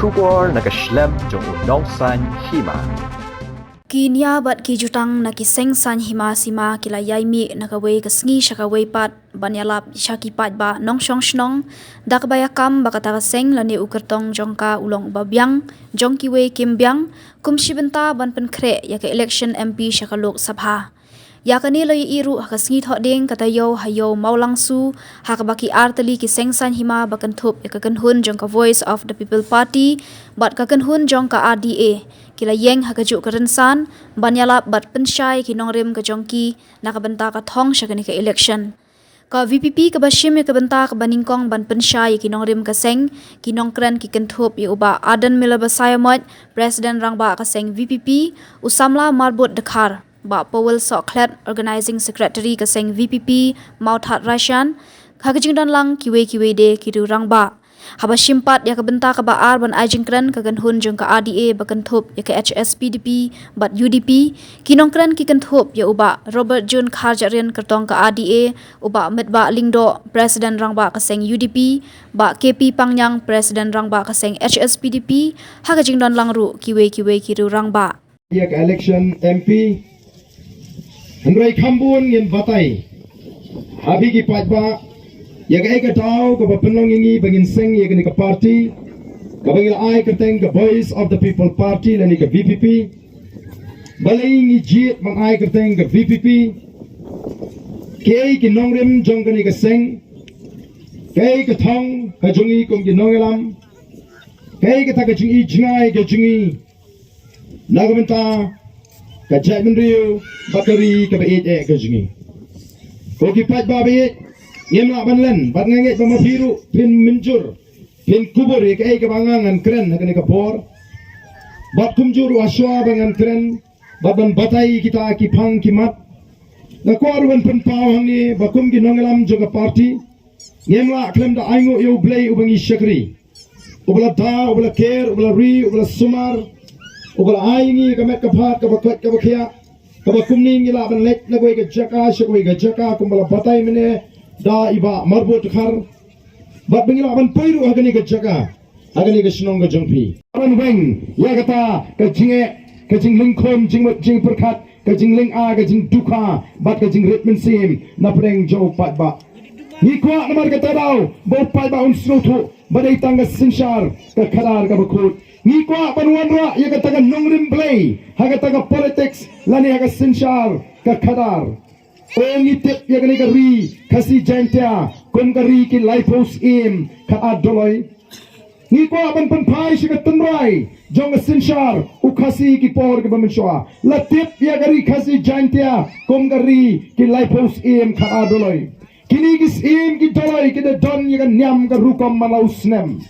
Shubor nakaslem jong unong san hima. Kinya bat ki jutang na ki seng san hima sima kila yaimi nakaway kasngi shakaway pat banyalap shaki pat ba nong shong shnong dakbaya kam bakata seng lani ukertong jongka ulong babyang jongki we kimbyang kumshibenta ban penkre ya ke election MP shakalok sabha yakani loy iru hakasngi thoding katayo hayo maulangsu hakabaki artali ki seng san hima bakantup ya kakanhun jongka Voice of the People Party bat kakanhun jongka RDA kila yeng hakajuk kerensan banyalap bat pensyai kinongrim ke jongki nakabenta ka thong syakani ke election ka VPP ka bashim ya kabenta ka baningkong ban pensyai kinongrim ka seng kinongkran ki kentup ya uba adan milabasayamot president rangba ka seng VPP usamla marbut dekhar ba Powell Soklet organizing secretary ka seng VPP Mauthat Rashan hakajingdan lang kiwe de kiru rangba haba shimpat ya kabenta ka baar ban ajingkran ka ganhun jong ka RDA bakanthop ya ka HSPDP bat UDP kinongkran ki kanthop ya uba Robert Jun Kharjarian kartong ka RDA uba medba lingdo president rangba ka seng UDP ba KP Pangyang president rangba ka seng HSPDP hakajingdan lang ru kiwe kiru rangba ya ka election MP Andrei Khambun ngin batai abi ki patba ya ka tau ka penlong ingi bangin seng ya ka party ka bangil ai ka teng ka Voice of the People Party lani ka VPP balai ngi jit mang ai ka teng ka VPP kei ki nongrem jong ka ni ka seng kei ka thong ka jungi kum ki nongelam kei ka ta ka jungi jingai ka jungi nagamenta ka jaimen riu bakari ka bait ka jungi ko ki patba bait Yemla banlen, bat ngengek bama biru, pin menjur, pin kubur, ka bangangan keren, hakani ka por. Bat kumjur waswa bangan keren, bat ban batai kita ki pang kimat. Na kuar ban pen pawang ni, bakum ki nongelam juga party. Yemla klem da aingo yo blay ubangi syakri. Ubala da, ubala ker, ubala ri, ubala sumar, ubala aingi kamet kapat, kabakot kabakia. Kabakum ni ngila ban lek na ka jaka, kumbala batai mene. Da iba marbut khar bat bengila ban poiru agani ka jaga agani ka snong ka jongpi ban weng ya kata ka jinge ka jing lingkhom jing perkhat ka jing ling a ka jing duka bat ka jing ritmen sim na preng jo pat ba ni kwa namar ka tadau bo pat ba un snotu badai tangga sinsar ka kharar ka bakut ni kwa banwan ra ya kata ka nongrim play ha kata ka politics lani ha ka sinsar ka khadar Ongi tip ya kani kari kasi jantia kon kari ki lifehouse im ka adoloi ni ko aban panpai shi ka tunrai jong sinsar u kasi ki por ka bamshwa la tip ya kari kasi jantia kon kari ki lifehouse im ka adoloi kini gis im ki doloi ki de don ya nyam ka rukam malaus nem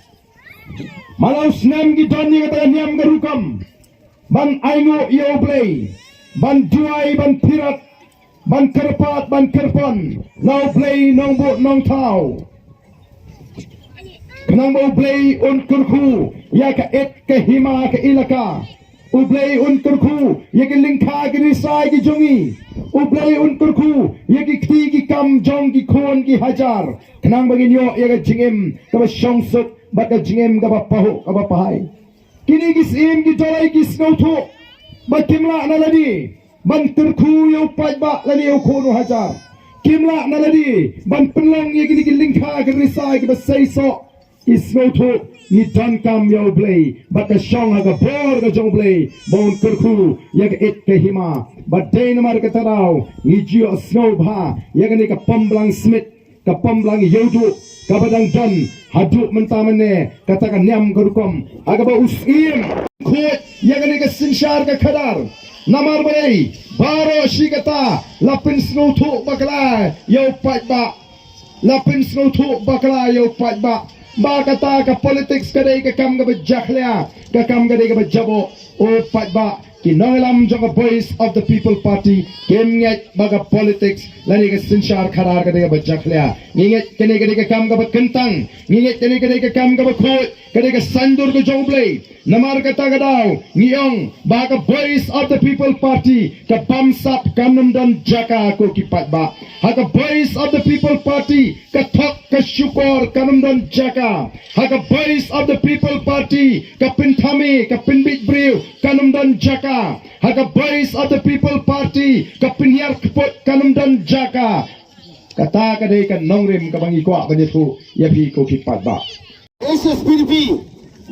ki don ya ka nyam ka rukam ban aingo yo play ban duai ban pirat ban kerpat ban kerpon now play nong bo nong tau kenang bo play un kurku ya ka et ka hima ka ilaka u play un kurku ya ka lingkha ki risai ki jungi u play un kurku ya ki kti ki kam jong ki khon ki hajar kenang bagin yo ya ka jingem ka ba shongsuk ba ka jingem ka ba pahu ka ba pahai kini ki sim ki dolai ki snotho ba kimla na ladi ban terku yo patba lani yo khono hajar kimla naladi ban penlong ye gini lingkha ke risai ke basai so isnoto ni dan kam yo play bat ka shong ha ka bor ka jong play bon terku ye ke et ke hima bat dein mar ka tarau ni jio snow bha ye gini ka pamblang smith ka pamblang yodu ka badang dan hadu mentamane kata ka nyam karukom aga ba usim khot ye gini ka sinshar ka khadar Namar barai baro shikata lapin snotu bakla yo patba lapin snotu bakla yo patba ba kata ka politics kadai ka kam ga bajakhlia ka kam ga dai ga bajabo o patba kinongelam jong a voice of the people party kemnget baga politics lani ke sinchar kharar kadega bajaklia nginget kene kadega kam ka kentang nginget kene kadega kam ka khot kadega sandur ke jongle namar kata gadau ngiong baga voice of the people party ka pamsap kanum dan jaka ko kipat ba haga voice of the people party ka thok ka syukur kanum dan jaka haga voice of the people party ka pinthame ka pinbit brew kanum dan jaka haga voice of the people party ka pinyar kepot kanum dan jaka kata kadai kan nongrim ka bangi kwa banyetu yapi ko kipat ba SSPDP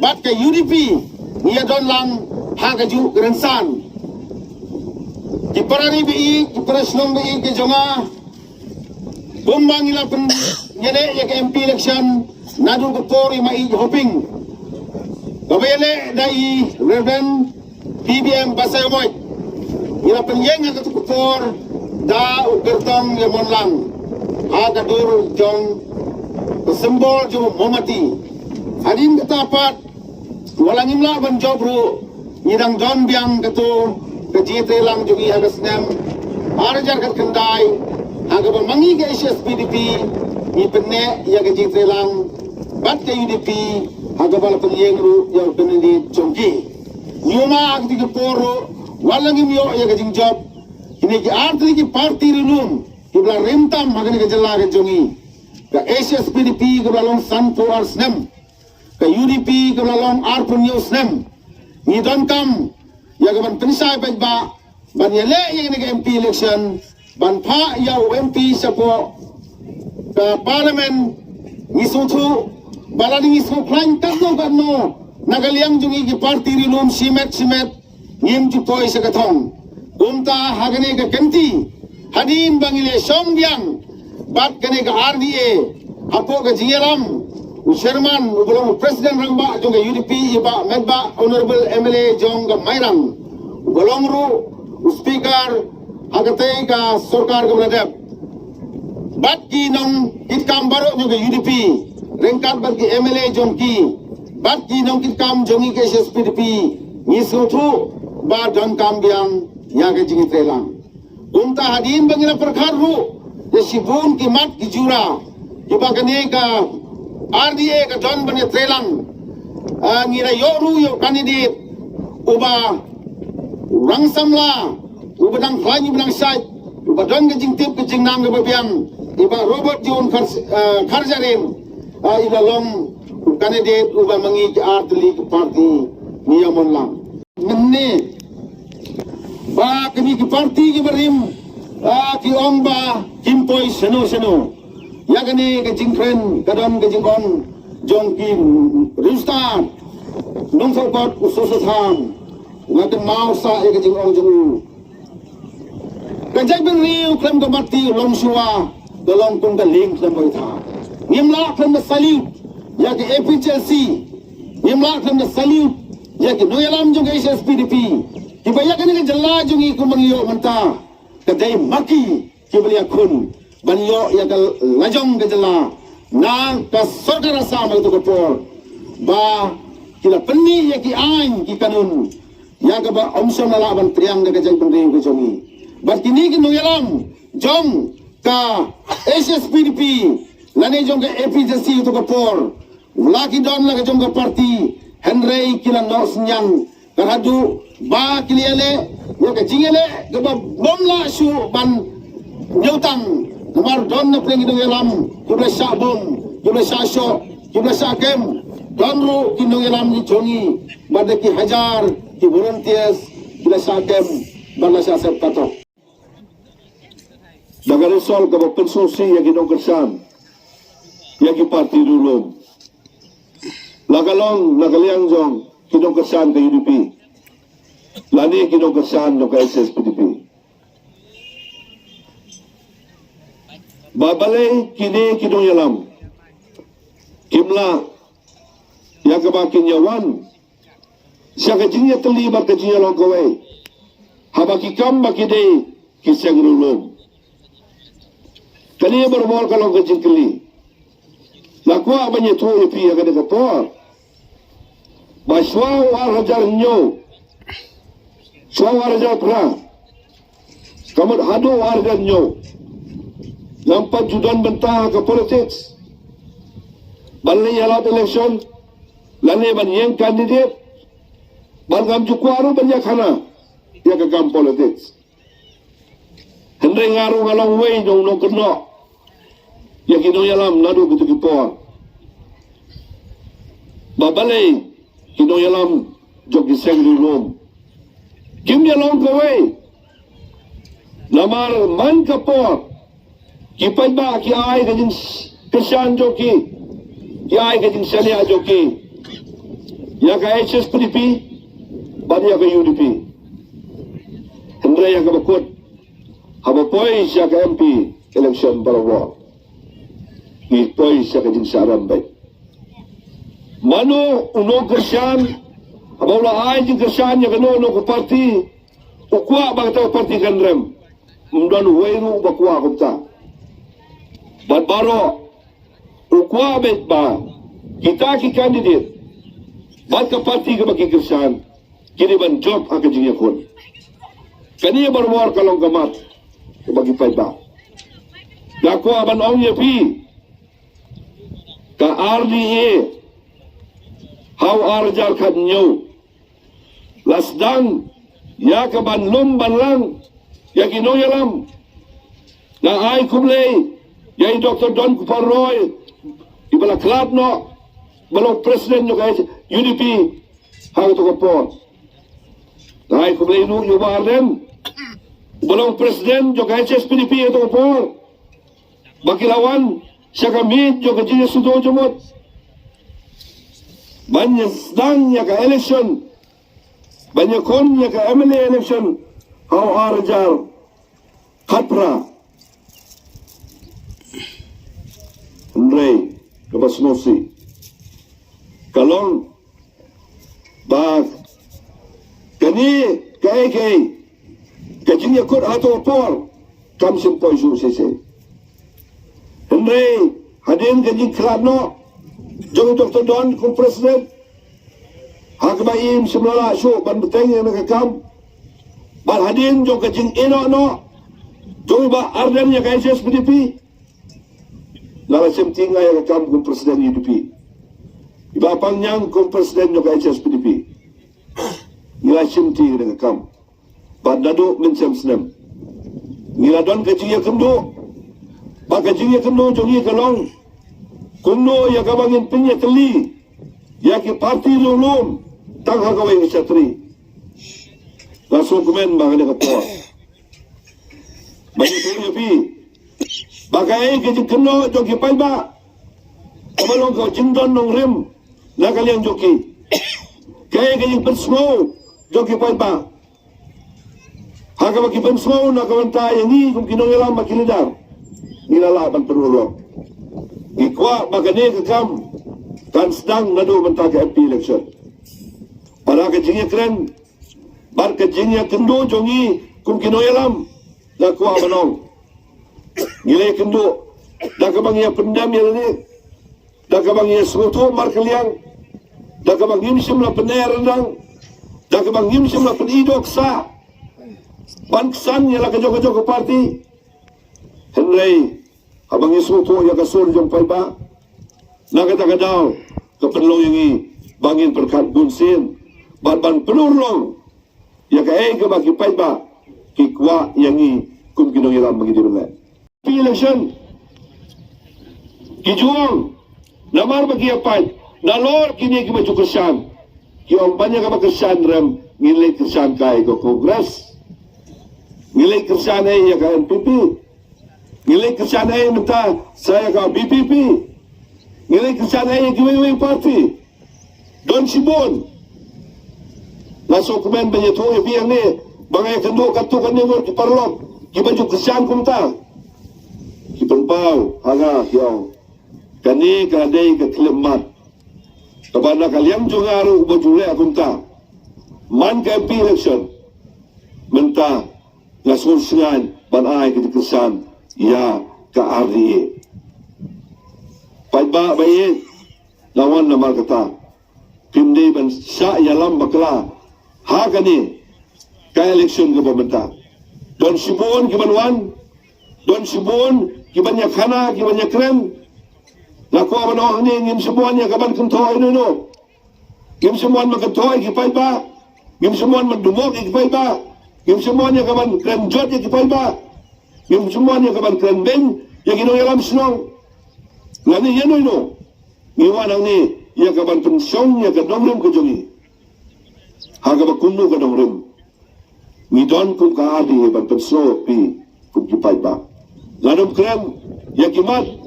bat ke UDP nia don lang hagaju gransan ki parani bi ki prasnong bi ke jonga bumbang ila pen yene ya ke MP election nadu ko pori mai hoping babele dai Reverend PBM Basayomoy ila pen yeng ka ko por da ukertong yamon lang agadur jong simbol jo momati hadin katapat walang imla ban jobru nidang don biang katu kejite lang jogi hagas nem arjar kat kendai aga ban mangi ke SSPDP ni penne ya kejite lang bat ke UDP aga bal penyengru ya penidi jongki nyuma agti ke poro walang imyo ya kejing job ini ki arti ki parti rilum kibla rentam magani ke jela ke jongi ka SSPDP ke balong santo arsnem ka UDP ke balong arpun news nem ni don kam ya ke ban pensai baik ba ban yele yang ke MP election ban pa ya MP sapo ka parlimen ni sutu balani ni su plan kadno kadno nagaliang jungi ki parti rilum simet ngim ju poi sakathong umta hagane ka kenti hadin bangile sombyang bat kene ka RDA apo ka jingeram Chairman ubulong President rangba jong UDP iba medba Honorable MLA jong Mairang ubulong ru Speaker agate ka sarkar ka bradep bat ki nong kitkam baro jong UDP rengkat bat ki MLA jong ki bat ki nong kitkam jongi ke SSPDP ni sotu ba don kam biang ya ke jingi trelang umta hadin bangila perkar ru ya sibun ki mat ki jura iba kene ka RDA ka don bani trelang ngira yoru yo candidate uba rangsamla uba dang klanyi benang site uba don ke jing tip ke jing nang ke babiang iba Robert John Karjarin iba long candidate uba mangi ke artli ke parti niyamon lang nenne ba kami ki parti ki barim ki ong ba kimpoy seno ya kani ke jingkren kadam ke jingkon jong ki ristan nong forgot usus tham ngaten mau sa ke jingong jong kajai ben riu klem ko mati long suwa dolong kung galing klem ko ita nimla klem na salute ya ke APCLC nimla klem na salute ya ke noyalam jong SSPDP kibaya kani ke jalla jong i kumangyo manta kadai maki kibaliya kun banyo ya kal lajong gejala nang ka sarkar asam itu kopor ba kila penni ya ki ain ki kanun ya ka ba omsom nala ban priang de gejang pendri ko jongi bar kini ki noyalam jong ka SSPDP lani jong ka APCC itu kopor laki don la jong ka parti Henry kila nos nyang karadu ba kiliale ya ka jingele ka ba bomla su ban nyutang Nomor don na plengi dong yalam, jumlah sabun, jumlah sasyo, jumlah sakem, don ru kinong yalam ni jongi, badaki hajar, ki volunteers, jumlah sakem, bala sasep tato. Daga resol ka pensusi yang kinong kersan, yang ki parti dulu. Lagalong, lagaliang jong, kinong kersan ka UDP. Lani kinong kersan no ka SSPDP. Babalay kini kinong yalam kimla ya kabakin yawan siya kajinya terlibat kajinya long kawai habakikam bakide kisang rulong kaniya bermol kalong kajing keli lakwa abanya tuwa ipi ya kada kapor baswaw al hajar nyo So warga pra. Kamu hadu warga nyo. Lampat judan bentah ke politics. Balik yalap election. Lani banyak kandidat. Balgam jukwaru banyak kana. Ia kagam politics. Hendai ngaruh ngalong way nong kena. Ya kino yalam nadu betul kipor. Babalai kino yalam jog giseng dulum. Kim yalang kawai. Namar man kapor. Kipai ba ki ai kajing kesan joki. Ki ai kajing salia joki. Ya ka HSPDP, bani ya ka UDP. Hendai ya ka bakut. Haba poi siya ka MP election barawa. Ni poi siya ka jing saram baik. Mano uno kersan, haba ula ai jing kersan ya kano uno ke parti. Ukwa ba ka parti kanrem. Mdan weiru bakwa kumta. Bat baro ukwa bet ba kita ki kandidat. Bat ka parti ka bagi kersan. Kini ban job aka jing yakun. Kani berwar kalong gamat bagi paiba. Dako aban ong yepi ka RDA how arjar kat nyo lasdang ya ka ban lum ban lang ya kino yalam na ay kumlay ya Dr. Don Kuparoy ibala klab no balong president nyo kaya UDP hang to kapon na ay kumlay no yubarden balong presiden juga HSPDP itu kapor bakilawan siya kami juga jiya sudo jumot banyak sedang ya ka election banyak kon ya ka MLA election how arjar kapra Andre kabasnosi kalong bag kani kay kajing yakut atau por kam simpoi su sese Henry hadin kajing krabno jong Dr. Don kum president hakbaim semlala su ban beteng yang nakakam bal hadin jong kajing ino no jong ba arden ya kai HSPDP lala semting ya nakakam kum president UDP iba pangyang kum president yo kai HSPDP nila semting nakakam Badado mencam senam. Niladon kajiya kendo. Ba kajiya kendo jongi kalong. Kuno ya kabangin pinya teli. Ya ki parti lulum. Tang hakawai ngisatri. Langsung komen ba kana kapor. Banyak tu yapi. Bagai kajiya kendo jongi paiba. Kamalong kau jindon nong rim. Nakaliang joki. Kaya kajiya persmo jongi paiba. Haka makipan semua nak kawanta yang ni kung kinongelam makilidar nilalaban penulong ikwa magani kakam kan sedang nadu mentaga MP election para kajingnya keren bar kajingnya kendo jongi kung kinongelam nakwa manong nilai kendo nakabangnya pendam yang ni nakabangnya semutu markeliang nakabangnya simla pener rendang nakabangnya simla penidok sa Bangsan yang lagi joko-joko parti Henry abang Yesus tu yang kasur jom paiba nak kata-kata keperluan yang bangin perkat bunsin ban penurung ya ke bagi paiba kikwa yang ni kum kinong yalam bagi dia election kijuang namar bagi apa nalor kini kemaju kesan kiong banyak apa kesan rem ngilai kesan kai ke kongres nilai kerjaan ya ka NPP, nilai kerjaan minta saya ka BPP, nilai kerjaan giveaway party, Don Sibon, langsung komen banyak tu yang ni, bangai kendo katukan ni ngor kiparlok, kibaju kerjaan kumta, kipenpau, haga kiau, kani kadai ketlemat, kepada kalian jungaru bajule akumta, man ka MP election, minta langsung sengan banai kesan ya ke RDA. Paiba bayi lawan nama kata pimde ban sa yalam bakla ha kani kaya eleksyon ke pemerintah. Don Sibun kibanwan, Don Sibun kibanyak khana, kibanyak keren. Laku abanoh ni ngim semuan ya kaban kentoy nuno. Ngim semuan makentoy kipai ba. Ngim semuan mendumok kipai ba. Ngim semuan ya kaban keren jot ya kipai ba. Ngim semuan ya kaban keren beng ya gino yalam senong. Ngani ya nuno. Ngiwanang ni ya kaban pensiong ya kadongrim kejongi. Haga bakundu kadongrim. Ngidon kum kaadi ban penso pi kum kipai ba. Lanum keren ya kimat.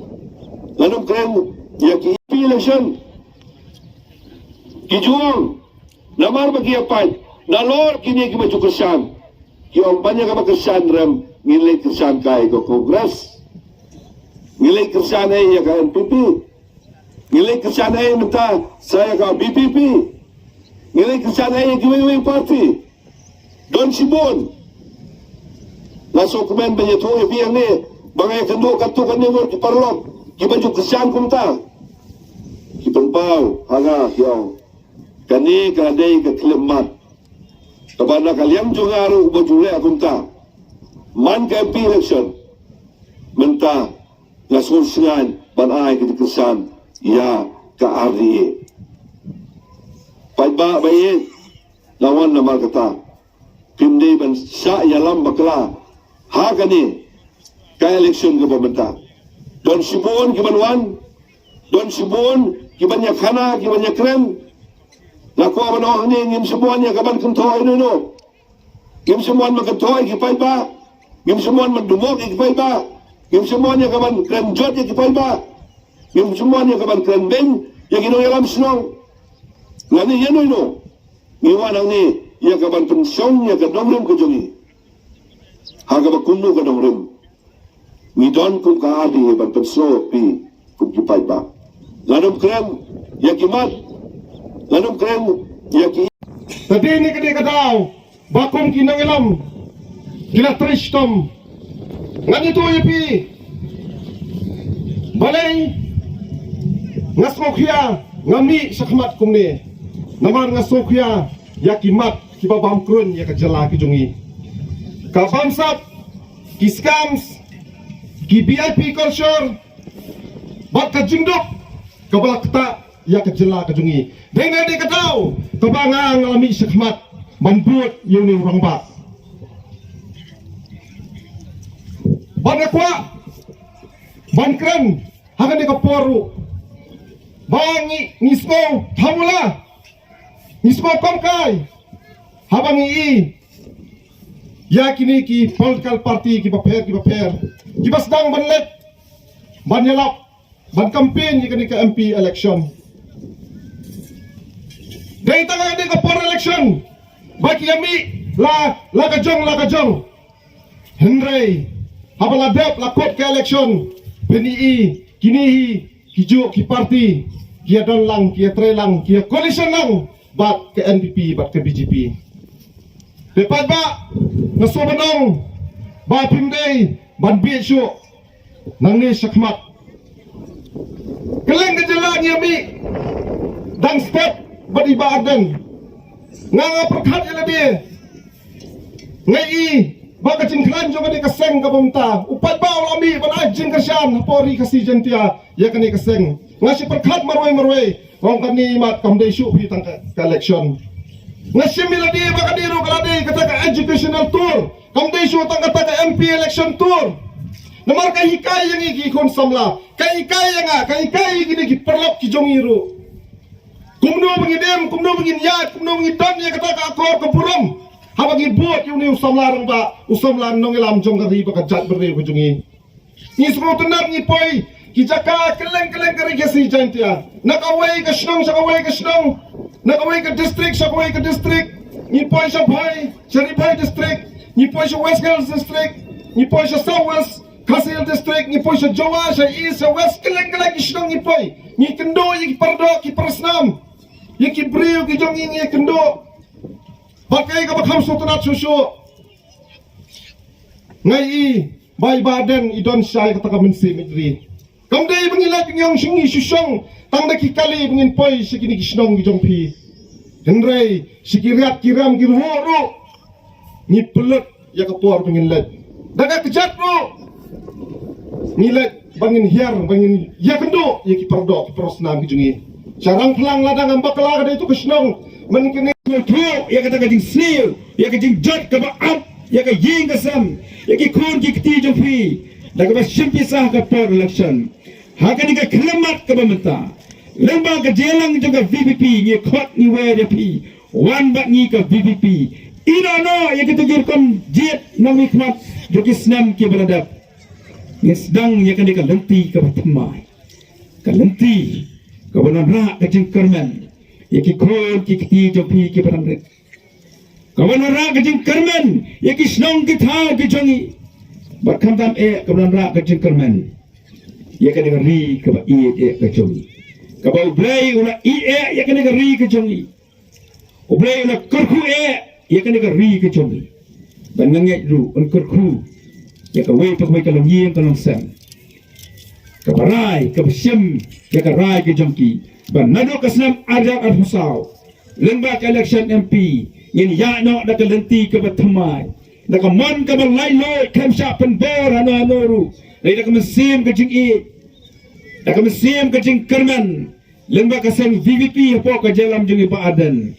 Lanum keren ya ki election. Kijuang namar bagi apa? Nalor kini ki maju kesan. Ki om banyak ka kesan rem ngilai kesan kai ko kongres. Ngilai kesan ai ya ka NPP. Ngilai kesan ai minta saya ka BPP. Ngilai kesan ai ki wei parti. Don Sibun. Langsung komen banyak tu yang ni bangai kendo katukan ni ki parlok. Ki baju kesan kumta. Ki penpau haga kiau. Kani kadai ke klimat. Kepada kalian juga aru baju le kumta. Man ke MP election. Menta langsung sengan banai ke kesan ya ke RDA. Paiba bayi lawan nama kata. Pimdei ban sya yalam bakla. Ha kani ke election ke pemerintah. Don Sibun kibanwan, Don Sibun kibanyak khana, kibanyak keren. Laku abanoh ni ngim semuan ya kaban kentoy nuno. Ngim semuan makentoy kipai ba. Ngim semuan mendumok kipai ba. Ngim semuan ya kaban keren jot ya kipai ba. Ngim semuan ya kaban keren beng ya gino yalam senong. Ngani ya nuno. Ngiwanang ni ya kaban pensiong ya kadongrim kejongi. Haga bakundu kadongrim. Ngidon kum kaadi ban penso pi kum kipai ba. Lanum keren ya kimat. Lanum keren ya ki. Tadi ini kena kataw, bakum kinang ilam, kila tristom. Ngan itu ya pi, balay, ngasmokya, ngami sakmat kumne, namar ngasmokya, ya kimat, kibabam krun ya kejala kijungi. Kabamsap, ki scams, ki VIP culture, bat kajindok, kabalak tak. Ya kejela kejungi. Dengan dia ketahu kebangang alami sakmat manbuat yung ni orang ba. Banakwa bankren hagan dia kaporu. Bangi nismo thamula. Nismo komkai. Habang ii. Ya kini ki political party ki paper. Ki basdang banlet. Banyalap. Ban campaign ni ka MP election. Dari tangan dia ke for election. Bagi kami la kajong. Henry habala dep la kot ke election. PNI kini kijo ki parti kia don lang kia tre lang kia coalition lang bat ke NPP bat ke BJP. Depat ba nasobanong ba pimdei ban BSU nang ni sakmat. Keleng kejelang yami dan step badi badan nga perkhat ila dia ngai baka cinklan jo kani kaseng ka bumta upat ba ulami ban ajin kasyan pori kasijen tia ya kani kaseng ngasi perkhat marway wong kani mat kamdei syu pi tang ka election ngasi mila dia baka diru kalade kata ka educational tour kamdei syu tang kata ka MP election tour namar ka hikay yang iki kon samla kai gini ki perlok ki jongiru. Kumno mengidem, kumno menginyat, kumno mengidan ya kata ka akor kepurum. Habang ibut yung ni usam larang ba, usam larang nong ilam jong kari baka jat beri kujungi. Ni semua tenar ni poi, kijaka keleng kari kasi jantia. Nakaway ka snong, sakaway ka snong. Nakaway ka district, sakaway ka district. Ni poi sa bhai, Sharifai district. Ni poi sa West Hills district. Ni poi sa South West Kasil district. Ni poi sa Jawa, sa East, sa West. Keleng ki snong ni poi. Ni kendo, ki pardo, ki parasnam. Yang kibriu ki jong ini kendo pakai ka bakham sotonat susu ngai bai baden idon sai kata ka mensi midri kamdei mengilat nyong singi susong tangda ki kali mengin poi sikini kisnong ki jong pi henrei sikiriat kiram ki ruuru ni pelut ya kapor pengin let daga kejat bro ni let bangin hiar bangin ya kendo ya ki pardo ki prosnam ki jungi sarang pelang ladang ambak kala kada itu kesnong menikini tu ya kata kajing snail ya kajing jat ka ba up ya ka ying ka sam ya ki kun ki kti jofi daga ba shimpi sah ka por election ha ka ni ka kelamat ka ba menta lemba ka jelang juga VVP ni khot ni we dia pi wan bat ni ka VVP ina no ya kita jirkom jet nang hikmat joki snam ki beradab ni sedang ya kan ka lenti ka batmai ka lenti ka banan ra ka jengkermen ya ki khol ki kti jopi ki beramrit ka banan ra ka jengkermen ya ki snong ki thau ki jongi bat kham tam ka banan ra ka jengkermen ya kan ka ri ka ba i ka jongi kabau blay una ie ya kena ri ke jongi blay una kurku ya kena ri ke jongi ban nganget ru un kurku ya ka wei pak wei kalong yeng kalong sam ka barai ka sim ya ka rai ke jongi ban nado kasnam ajak al husau lemba ka election MP yin ya no da ka lenti ka batmai da ka mon ka ban lai loy kam sha pen bor ano ru lai da ka mesim ke jingi da kami siam kajing kerman lemba kasang VVP apa ka jalam jungi pa adan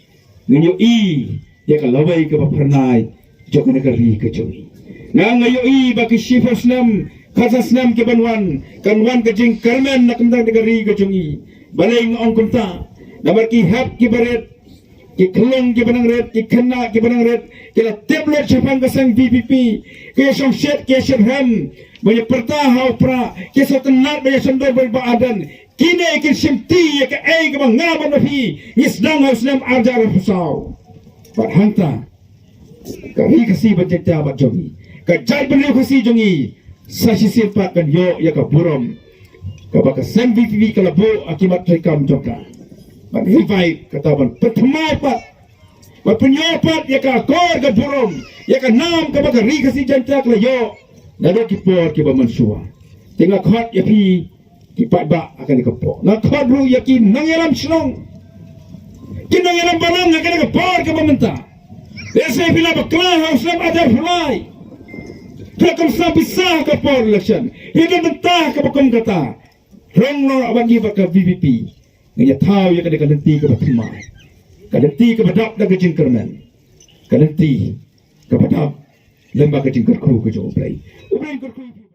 nganyo i ya ka laway ka pernai jok na kari ka jungi ngayo i ba ki shifos nam khasas nam ke banwan kanwan kajing kerman na kamdang kari ka jungi balay ngong kunta nabar ki hap ki baret ki klong ki banang red ki khanna ki banang red kila tablet chapang kasang VVP ke song shet ke shem banyak pertahau pra kisah tenat banyak sendor beradan kini ikin simti ya ke ke mengaban nafi nisdang harus nam ajar husau bat hanta kari kasi bajeta bat jongi kajai beliau kasi jongi sasi sirpat kan yo ya ka burom ka baka sem VVP kalabo akibat rekam jongka bat hifai kataban pertama pat bat penyopat ya ka akor ka burom ya ka nam ka baka ri kasi janta kala yo nado kipor ki bamansua tinggal khot ya pi ki ba akan dikepok na khot ru ya ki nangeram slong ki nangeram balang akan dikepor ke bamenta desa bila bakla haus lam ada fulai prakam sa bisa ke por election hidup mentah ke bakom kata rong no bagi baka VVP ngaya tahu ya kada kalenti ke batmai kalenti ke badap da gejing kermen kalenti ke badap lembaga jingkar kru ke jauh play.